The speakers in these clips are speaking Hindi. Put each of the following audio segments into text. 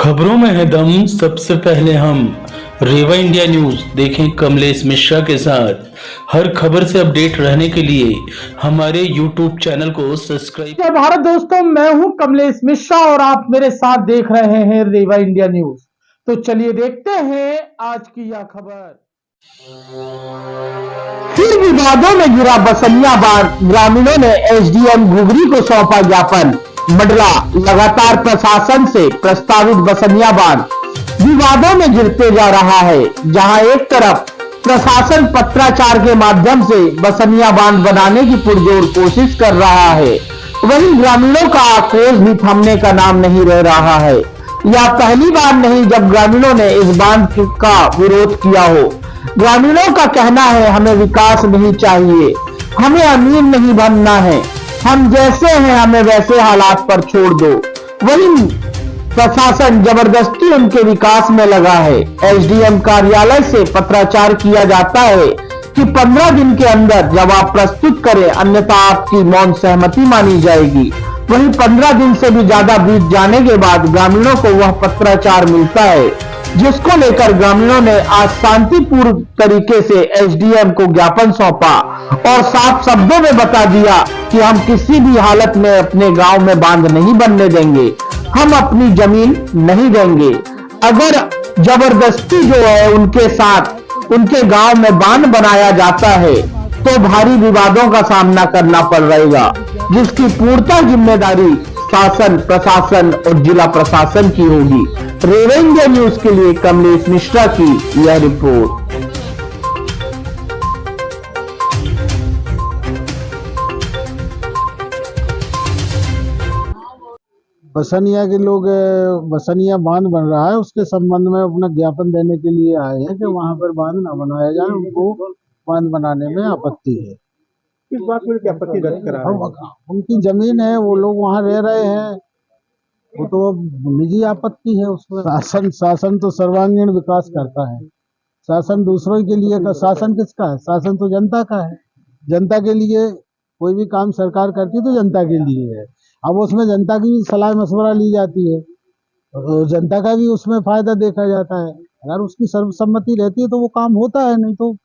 खबरों में है दम। सबसे पहले हम रेवा इंडिया न्यूज देखें कमलेश मिश्रा के साथ। हर खबर से अपडेट रहने के लिए हमारे यूट्यूब चैनल को सब्सक्राइब। जय भारत दोस्तों, मैं हूं कमलेश मिश्रा और आप मेरे साथ देख रहे हैं रेवा इंडिया न्यूज। तो चलिए देखते हैं आज की यह खबर। फिर विवादों में घिरा बसनियाबाद, ग्रामीणों ने एसडीएम घुघरी को सौंपा ज्ञापन। मंडला लगातार प्रशासन से प्रस्तावित बसनियाबाद विवादों में घिरते जा रहा है। जहां एक तरफ प्रशासन पत्राचार के माध्यम से बसनिया बांध बनाने की पुरजोर कोशिश कर रहा है, वहीं ग्रामीणों का आक्रोश भी थमने का नाम नहीं रह रहा है। यह पहली बार नहीं जब ग्रामीणों ने इस बांध का विरोध किया हो। ग्रामीणों का कहना है, हमें विकास नहीं चाहिए, हमें अमीर नहीं बनना है, हम जैसे हैं हमें वैसे हालात पर छोड़ दो। वहीं प्रशासन जबरदस्ती उनके विकास में लगा है। एसडीएम कार्यालय से पत्राचार किया जाता है कि 15 दिन के अंदर जवाब प्रस्तुत करें, अन्यथा आपकी मौन सहमति मानी जाएगी। वहीं 15 दिन से भी ज्यादा बीत जाने के बाद ग्रामीणों को वह पत्राचार मिलता है, जिसको लेकर ग्रामीणों ने आज शांतिपूर्ण तरीके से एसडीएम को ज्ञापन सौंपा और साफ शब्दों में बता दिया कि हम किसी भी हालत में अपने गांव में बांध नहीं बनने देंगे, हम अपनी जमीन नहीं देंगे। अगर जबरदस्ती जो है उनके साथ उनके गांव में बांध बनाया जाता है तो भारी विवादों का सामना करना पड़ रहेगा, जिसकी पूर्णतः जिम्मेदारी शासन, प्रशासन और जिला प्रशासन की होगी। रेवा इंडिया न्यूज के लिए कमलेश मिश्रा की यह रिपोर्ट। बसनिया के लोग बसनिया बांध बन रहा है, उसके संबंध में अपना ज्ञापन देने के लिए आए हैं कि वहां पर बांध ना बनाया जाए, उनको बांध बनाने में आपत्ति है। इस बात में क्या आपत्ति दर्ज करा है? उनकी जमीन है, वो लोग वहां रह रहे हैं, वो तो निजी आपत्ति है उसमें। शासन तो सर्वांगीण विकास करता है। शासन दूसरों के लिए का शासन किसका है? शासन तो जनता का है। जनता के लिए कोई भी काम सरकार करती तो जनता के लिए है। अब उसमें जनता की भी सलाह मशवरा ली जाती है, जनता का भी उसमें फायदा देखा जाता है। अगर उसकी सर्वसम्मति रहती है तो वो काम होता है, नहीं तो।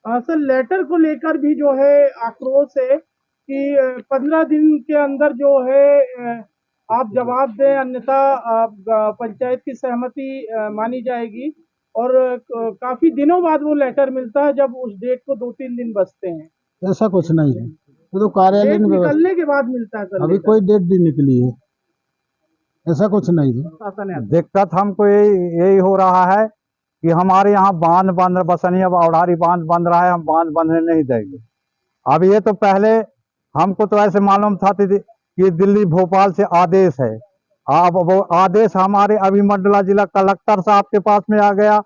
सर, लेटर को लेकर भी जो है आक्रोश है कि 15 दिन के अंदर जो है आप जवाब दें, अन्यथा पंचायत की सहमति मानी जाएगी। और काफी दिनों बाद वो लेटर मिलता है, जब उस डेट को 2-3 दिन बचते हैं। ऐसा कुछ नहीं है, तो कार्यालय निकलने के बाद मिलता है सर। अभी कोई डेट भी निकली है, ऐसा कुछ नहीं है। दिक्कत हमको यही हो रहा है कि हमारे यहाँ बांध बंद बसनिया औढ़ारी बांध बंद रहा है, हम बांध बंधने नहीं देंगे। अब ये तो पहले हमको तो ऐसे मालूम था कि दिल्ली भोपाल से आदेश है। अब वो आदेश हमारे अभी मंडला जिला कलेक्टर साहब के पास में आ गया।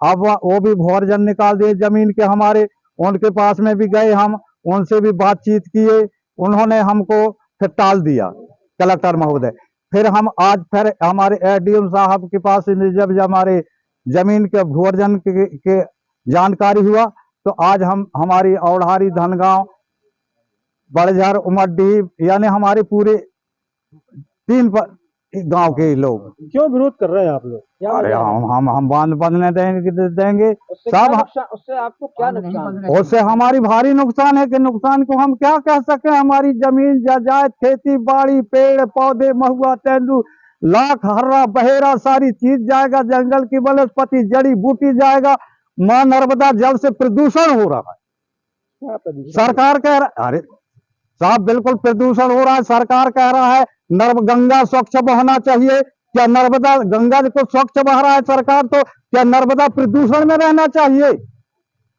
अब वो भी भोरजन निकाल दिए जमीन के हमारे, उनके पास में भी गए, हम उनसे भी बातचीत किए, उन्होंने हमको फिर टाल दिया कलेक्टर महोदय। फिर हम आज फिर हमारे एसडीएम साहब के पास जब हमारे जमीन के भूअर्जन के जानकारी हुआ, तो आज हम हमारी औढ़ारी, धनगांव, बड़झर, उमरडीह यानी हमारे पूरे 3 गांव के लोग। क्यों विरोध कर रहे हैं आप लोग? अरे हम बांध बंधने देंगे सब। उससे आपको क्या नुकसान? उससे हमारी भारी नुकसान है कि नुकसान को हम क्या कह सके। हमारी जमीन जायदाद, खेती बाड़ी, पेड़ पौधे, महुआ, तेंदू, लाख, हर्रा, बहेरा सारी चीज जाएगा, जंगल की वनस्पति, जड़ी बूटी जाएगा। मां नर्मदा जल से प्रदूषण हो रहा है। सरकार कह रहा, अरे साहब बिल्कुल प्रदूषण हो रहा है। सरकार कह रहा है गंगा स्वच्छ बहना चाहिए। क्या नर्मदा गंगा को स्वच्छ बह रहा है सरकार, तो क्या नर्मदा प्रदूषण में रहना चाहिए?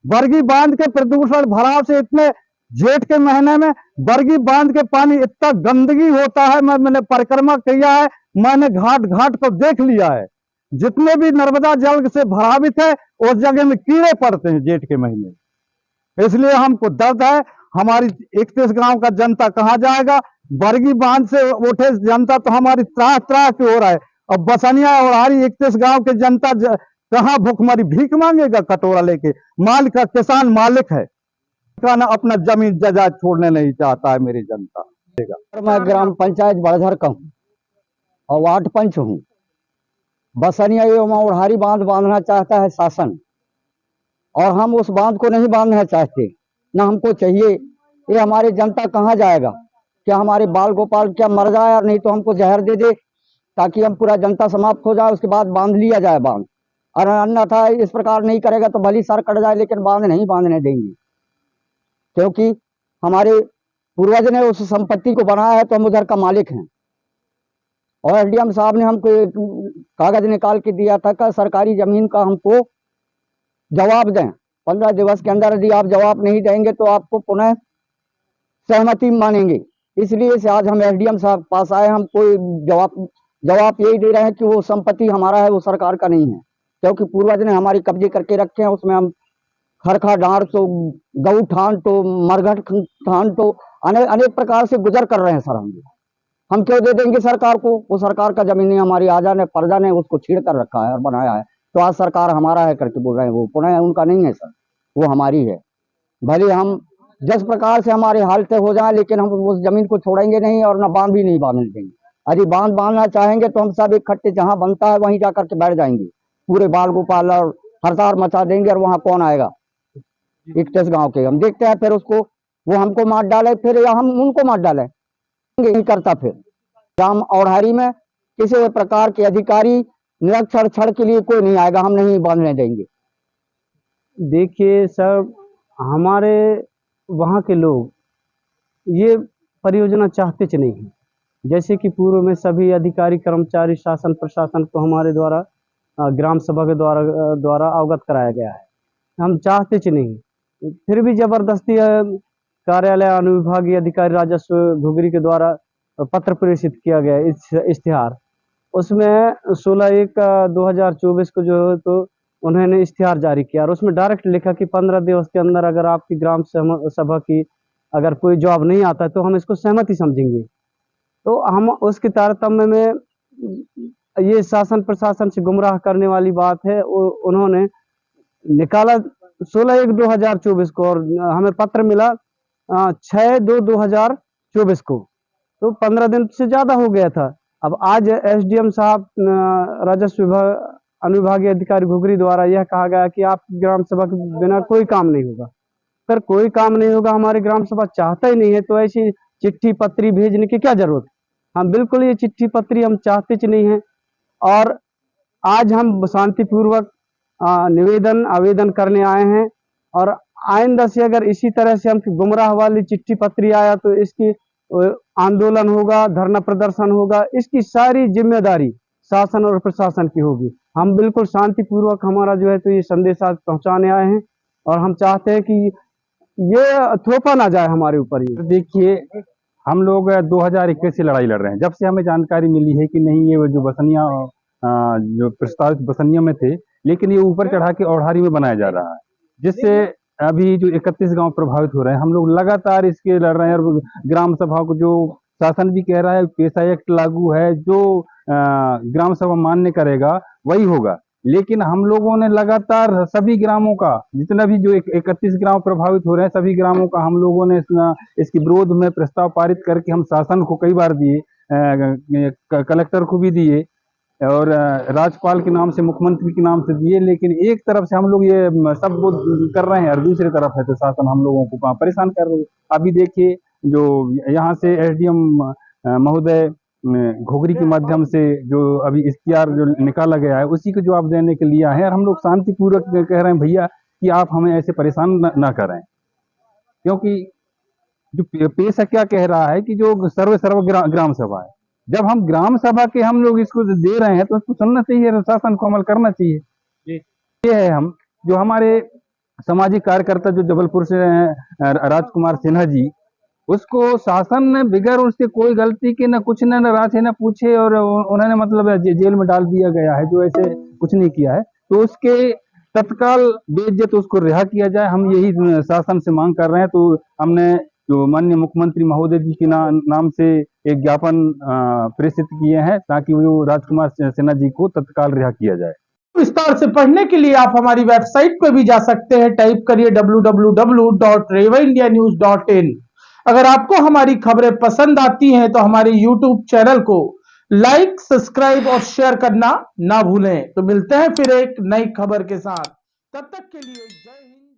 बरगी बांध के प्रदूषण भराव से इतने जेठ के महीने में बरगी बांध के पानी इतना गंदगी होता है। मैंने परिक्रमा किया है, मैंने घाट घाट को देख लिया है। जितने भी नर्मदा जल से भरावित है उस जगह में कीड़े पड़ते हैं जेठ के महीने। इसलिए हमको दर्द है। हमारी 31 गांव का जनता कहाँ जाएगा? बरगी बांध से उठे जनता तो हमारी त्राह त्राह की हो रहा है। और बसनिया और हमारी 31 गांव के जनता कहाँ भूखमरी भीख मांगेगा कटोरा लेके? मालिक का किसान मालिक है, अपना जमीन जायदाद छोड़ने नहीं चाहता है मेरी जनता। मैं ग्राम पंचायत बड़झर का हूँ और वार्ड पंच हूँ। बसनिया एवं ओढ़ारी बांध बांधना चाहता है शासन, और हम उस बांध को नहीं बांधना चाहते, ना हमको चाहिए। ये हमारी जनता कहाँ जाएगा? क्या हमारे बाल गोपाल क्या मर जाए, और नहीं तो हमको जहर दे दे ताकि हम पूरा जनता समाप्त हो जाए, उसके बाद बांध लिया जाए बांध। और अन्यथा इस प्रकार नहीं करेगा तो भली सर कट जाए, लेकिन बांध नहीं बांधने देंगे, क्योंकि हमारे पूर्वज ने उस संपत्ति को बनाया है तो हम उधर का मालिक हैं। और एसडीएम साहब ने हमको एक कागज निकाल के दिया था कि सरकारी जमीन का हमको जवाब दें 15 दिवस के अंदर। यदि आप जवाब नहीं देंगे तो आपको पुनः सहमति मानेंगे। इसलिए से आज हम एसडीएम साहब पास आए। हम कोई जवाब यही दे रहे हैं कि वो संपत्ति हमारा है, वो सरकार का नहीं है, क्योंकि पूर्वज ने हमारी कब्जे करके रखे हैं। उसमें हम खरखा डांड तो गऊ ठान तो मरघट ठान तो अनेक प्रकार से गुजर कर रहे हैं सर। हम क्यों दे देंगे सरकार को? वो सरकार का जमीन हमारी आजा ने प्रजा ने उसको छीड़ कर रखा है और बनाया है, तो आज सरकार हमारा है करके बोल रहे हैं। वो पुनः उनका नहीं है सर, वो हमारी है। भले हम जिस प्रकार से हमारे हालतें हो जाए, लेकिन हम उस जमीन को छोड़ेंगे नहीं और न बांध भी नहीं बांधने देंगे। यदि बांध बांधना चाहेंगे तो हम सब इकट्ठे जहाँ बनता है वहीं जाकर के बैठ जाएंगे, पूरे बाल गोपाल और हड़ताल मचा देंगे। और वहाँ कौन आएगा? 31 गांव के हम देखते हैं, फिर उसको वो हमको मार डाले फिर, या हम उनको मार डाले, नहीं करता। फिर ग्राम औढ़ारी में किसी प्रकार के अधिकारी निरक्षर क्षण के लिए कोई नहीं आएगा, हम नहीं बांधने देंगे। देखिए सर, हमारे वहाँ के लोग ये परियोजना चाहते च नहीं हैं। जैसे कि पूर्व में सभी अधिकारी कर्मचारी शासन प्रशासन को हमारे द्वारा ग्राम सभा के द्वारा अवगत कराया गया है। हम चाहते च नहीं, फिर भी जबरदस्ती कार्यालय अनुविभागीय अधिकारी राजस्व घुघरी के द्वारा पत्र प्रेषित किया गया इश्तिहार। उसमें 16/1/2024 को जो है तो उन्होंने इश्तिहार जारी किया, और उसमें डायरेक्ट लिखा कि 15 दिवस के अंदर अगर आपकी ग्राम सभा की अगर कोई जवाब नहीं आता है तो हम इसको सहमति समझेंगे। तो हम उसके तारतम्य में ये शासन प्रशासन से गुमराह करने वाली बात है। उन्होंने निकाला 16/1/2024 को, और हमें पत्र मिला 6/2/2024 को, तो 15 दिन से ज्यादा हो गया था। अब आज एसडीएम साहब राजस्व विभाग अनुविभागीय अधिकारी घुघरी द्वारा यह कहा गया कि आप ग्राम सभा के बिना कोई काम नहीं होगा। फिर कोई काम नहीं होगा, हमारी ग्राम सभा चाहता ही नहीं है, तो ऐसी चिट्ठी पत्री भेजने की क्या जरूरत? हम बिल्कुल ये चिट्ठी पत्री हम चाहते च नहीं है। और आज हम शांतिपूर्वक आवेदन करने आए हैं, और आइंदा से अगर इसी तरह से हम गुमराह वाली चिट्ठी पत्री आया तो इसकी आंदोलन होगा, धरना प्रदर्शन होगा, इसकी सारी जिम्मेदारी शासन और प्रशासन की होगी। हम बिल्कुल शांतिपूर्वक हमारा जो है तो ये संदेश आज पहुंचाने आए हैं, और हम चाहते हैं कि ये थोपा ना जाए हमारे ऊपर। ये देखिए, हम लोग 2021 से लड़ाई लड़ रहे हैं। जब से हमें जानकारी मिली है कि नहीं ये जो बसनिया जो प्रस्तावित बसनिया में थे, लेकिन ये ऊपर चढ़ा के औढ़ारी में बनाया जा रहा है, जिससे अभी जो 31 गांव प्रभावित हो रहे हैं। हम लोग लगातार इसके लड़ रहे हैं, और ग्राम सभा को जो शासन भी कह रहा है पेशा एक्ट लागू है, जो ग्राम सभा मान्य करेगा वही होगा, लेकिन हम लोगों ने लगातार सभी ग्रामों का, जितना भी जो 31 ग्राम प्रभावित हो रहे हैं, सभी ग्रामों का हम लोगों ने इसके विरोध में प्रस्ताव पारित करके हम शासन को कई बार दिए, कलेक्टर को भी दिए, और राज्यपाल के नाम से, मुख्यमंत्री के नाम से दिए। लेकिन एक तरफ से हम लोग ये सब कर रहे हैं, और दूसरी तरफ है तो शासन हम लोगों को परेशान कर रहे हैं। अभी देखिए, जो यहाँ से एसडीएम महोदय घुघरी के माध्यम से जो अभी इश्तिहार जो निकाला गया है, उसी को जवाब देने के लिए आए हैं। और हम लोग शांतिपूर्वक कह रहे हैं भैया कि आप हमें ऐसे परेशान ना करें, क्योंकि जो पेशा क्या कह रहा है कि जो सर्व ग्राम सभा है, जब हम ग्राम सभा के हम लोग इसको दे रहे हैं तो उसको सुनना चाहिए, शासन को अमल करना चाहिए। ये है हम जो हमारे सामाजिक कार्यकर्ता जो जबलपुर से राजकुमार सिन्हा जी, उसको शासन ने बिगैर उसके कोई गलती के न कुछ न राशि न पूछे, और उन्होंने मतलब जेल में डाल दिया गया है, जो ऐसे कुछ नहीं किया है, तो उसके तत्काल बेइज्जत उसको रिहा किया जाए। हम यही शासन से मांग कर रहे हैं। तो हमने जो माननीय मुख्यमंत्री महोदय जी के नाम से एक ज्ञापन प्रेषित किए हैं, ताकि वो राजकुमार सिन्हा जी को तत्काल रिहा किया जाए। विस्तार से पढ़ने के लिए आप हमारी वेबसाइट पर भी जा सकते हैं। टाइप करिए www.revaindianews.in। अगर आपको हमारी खबरें पसंद आती हैं तो हमारे YouTube चैनल को लाइक, सब्सक्राइब और शेयर करना ना भूलें। तो मिलते हैं फिर एक नई खबर के साथ, तब तक के लिए जय हिंद।